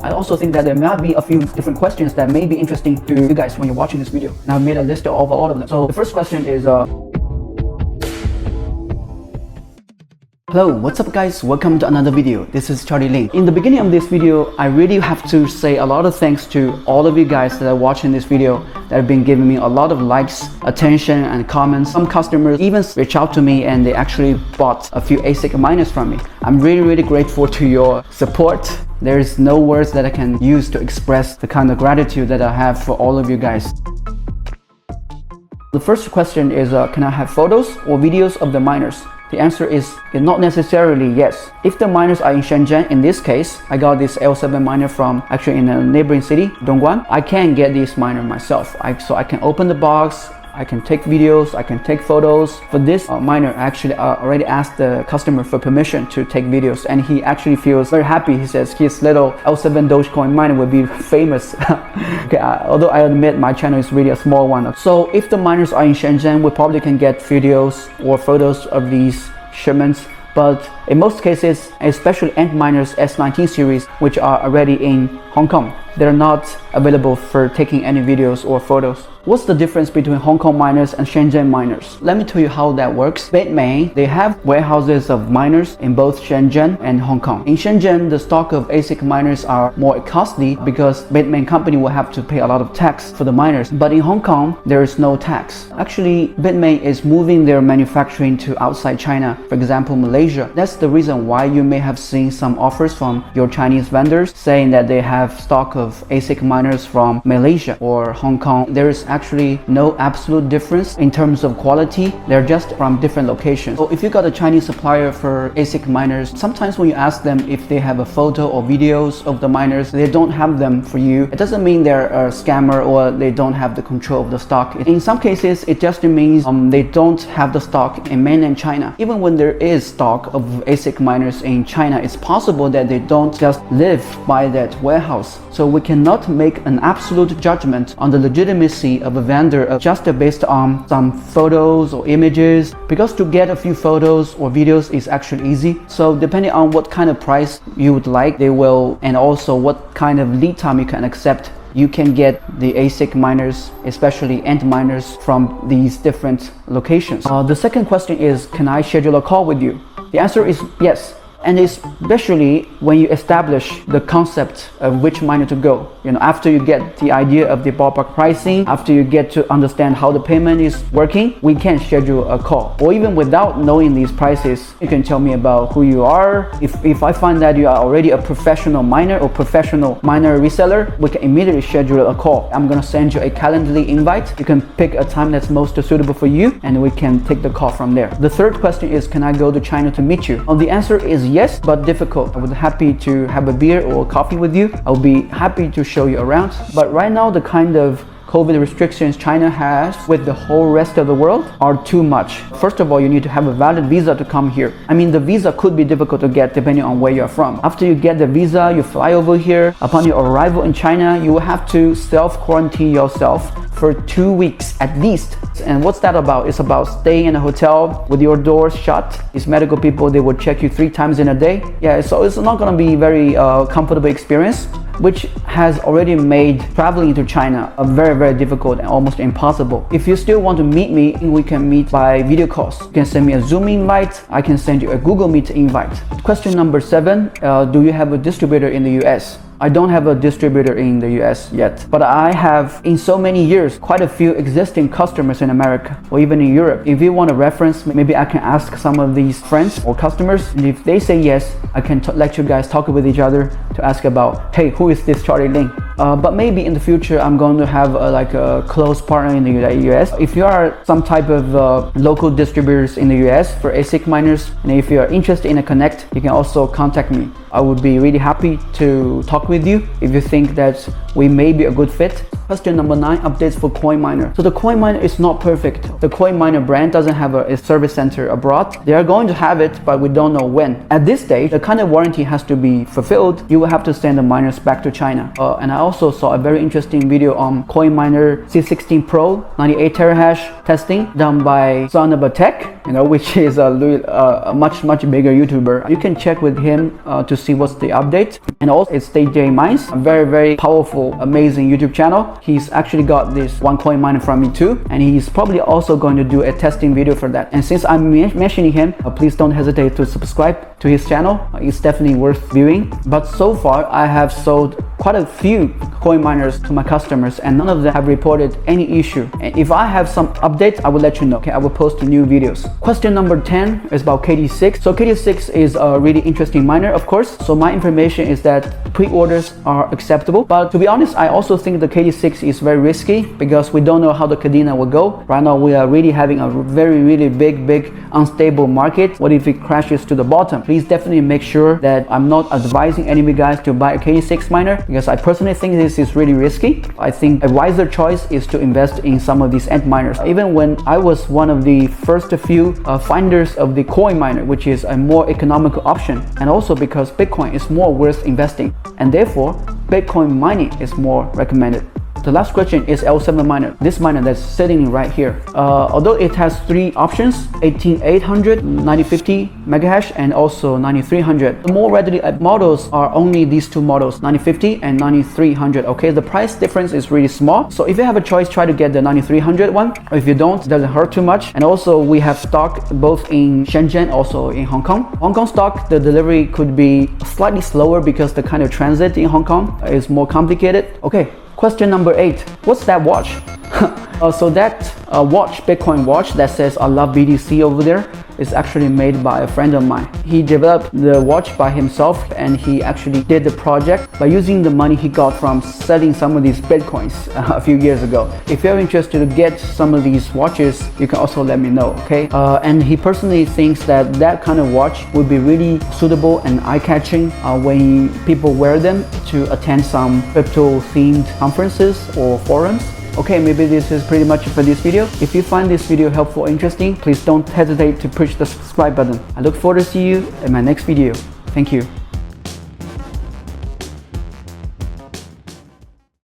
I also think that there might be a few different questions that may be interesting to you guys when you're watching this video. And I've made a list of all of them. So the first question is, hello, what's up guys? Welcome to another video. This is Charlie Ling. In the beginning of this video, I really have to say a lot of thanks to all of you guys that are watching this video that have been giving me a lot of likes, attention and comments. Some customers even reach out to me and they actually bought a few ASIC miners from me. I'm really grateful to your support. There's no words that I can use to express the kind of gratitude that I have for all of you guys. The first question is, can I have photos or videos of the miners? The answer is not necessarily yes. If the miners are in Shenzhen, in this case, I got this L7 miner from actually in a neighboring city, Dongguan. I can get this miner myself. So I can open the box, I can take videos, I can take photos. For this miner, I actually already asked the customer for permission to take videos, and he actually feels very happy. He says his little L7 Dogecoin miner will be famous. Okay, although I admit my channel is really a small one. So if the miners are in Shenzhen, we probably can get videos or photos of these shipments. But in most cases, especially antminer's S19 series, which are already in Hong Kong, they're not available for taking any videos or photos. What's the difference between Hong Kong miners and Shenzhen miners? Let me tell you how that works. Bitmain, they have warehouses of miners in both Shenzhen and Hong Kong. In Shenzhen, the stock of ASIC miners are more costly because Bitmain company will have to pay a lot of tax for the miners. But in Hong Kong, there is no tax. Actually, Bitmain is moving their manufacturing to outside China, for example, Malaysia. That's the reason why you may have seen some offers from your Chinese vendors saying that they have stock of ASIC miners from Malaysia or Hong Kong. There is actually no absolute difference in terms of quality. They're just from different locations. So if you got a Chinese supplier for ASIC miners, sometimes when you ask them if they have a photo or videos of the miners, they don't have them for you. It doesn't mean they're a scammer or they don't have the control of the stock. In some cases, it just means they don't have the stock in mainland China. Even when there is stock of ASIC miners in China, it's possible that they don't just live by that warehouse. So we cannot make an absolute judgment on the legitimacy of a vendor just based on some photos or images, because to get a few photos or videos is actually easy. So depending on what kind of price you would like, they will, and also what kind of lead time you can accept, you can get the ASIC miners, especially antminers, from these different locations. The second question is, can I schedule a call with you? The answer is yes. And especially when you establish the concept of which miner to go. After you get the idea of the ballpark pricing, after you get to understand how the payment is working, we can schedule a call. Or even without knowing these prices, you can tell me about who you are. If I find that you are already a professional miner or professional miner reseller, we can immediately schedule a call. I'm gonna send you a Calendly invite. You can pick a time that's most suitable for you, and we can take the call from there. The third question is, can I go to China to meet you? The answer is yes, but difficult. I would be happy to have a beer or coffee with you. I would be happy to show you around. But right now, the kind of COVID restrictions China has with the whole rest of the world are too much. First of all, you need to have a valid visa to come here. I mean, the visa could be difficult to get depending on where you're from. After you get the visa, you fly over here. Upon your arrival in China, you will have to self-quarantine yourself for 2 weeks at least. And what's that about? It's about staying in a hotel with your doors shut. These medical people, they will check you 3 times in a day. Yeah, so it's not gonna be very comfortable experience, which has already made traveling to China a very difficult and almost impossible. If you still want to meet me, we can meet by video calls. You can send me a Zoom invite. I can send you a Google Meet invite. Question number 7, do you have a distributor in the US? I don't have a distributor in the US yet, but I have in so many years quite a few existing customers in America or even in Europe. If you want a reference, maybe I can ask some of these friends or customers, and if they say yes, I can let you guys talk with each other to ask about, hey, who is this Charlie Ling? But maybe in the future I'm going to have like a close partner in the US. If you are some type of local distributors in the US for ASIC miners, and if you are interested in a connect, you can also contact me. I would be really happy to talk with you if you think that we may be a good fit. Question number 9, updates for Coinminer. So the Coinminer is not perfect. The Coinminer brand doesn't have a service center abroad. They are going to have it, but we don't know when. At this stage, the kind of warranty has to be fulfilled. You will have to send the miners back to China. And I also saw a very interesting video on Coinminer C16 Pro 98 terahash testing done by Son of a Tech, which is a much bigger YouTuber. You can check with him to see what's the update. And also it's DJ Mines, a very powerful, amazing YouTube channel. He's actually got this one Coinminer from me too, and he's probably also going to do a testing video for that. And since I'm mentioning him, please don't hesitate to subscribe to his channel. It's definitely worth viewing. But so far I have sold quite a few Coinminers to my customers, and none of them have reported any issue. And if I have some updates, I will let you know. Okay, I will post new videos. Question number 10 is about KD6. So KD6 is a really interesting miner, of course. So my information is that pre-orders are acceptable, but to be honest, I also think the KD6 is very risky because we don't know how the Kadena will go. Right now we are really having a really big unstable market. What if it crashes to the bottom? Please definitely make sure that I'm not advising any of you guys to buy a KD6 miner, because I personally think this is really risky. I think a wiser choice is to invest in some of these antminers. Even when I was one of the first few finders of the Coinminer, which is a more economical option, and also because Bitcoin is more worth investing, and therefore Bitcoin mining is more recommended. The last question is L7 miner, this miner that's sitting right here. Although it has 3 options, 18800, 9050 megahash, and also 9300. The more readily models are only these 2 models, 9050 and 9300. Okay, the price difference is really small. So if you have a choice, try to get the 9300 one. Or if you don't, it doesn't hurt too much. And also we have stock both in Shenzhen, also in Hong Kong. Hong Kong stock, the delivery could be slightly slower because the kind of transit in Hong Kong is more complicated. Okay. Question number 8, what's that watch? So that watch, Bitcoin watch that says I love BTC over there, is actually made by a friend of mine. He developed the watch by himself, and he actually did the project by using the money he got from selling some of these Bitcoins a few years ago. If you're interested to get some of these watches, you can also let me know, okay? And he personally thinks that that kind of watch would be really suitable and eye-catching when people wear them to attend some crypto-themed conferences or forums. Okay, maybe this is pretty much for this video. If you find this video helpful or interesting, please don't hesitate to push the subscribe button. I look forward to see you in my next video. Thank you.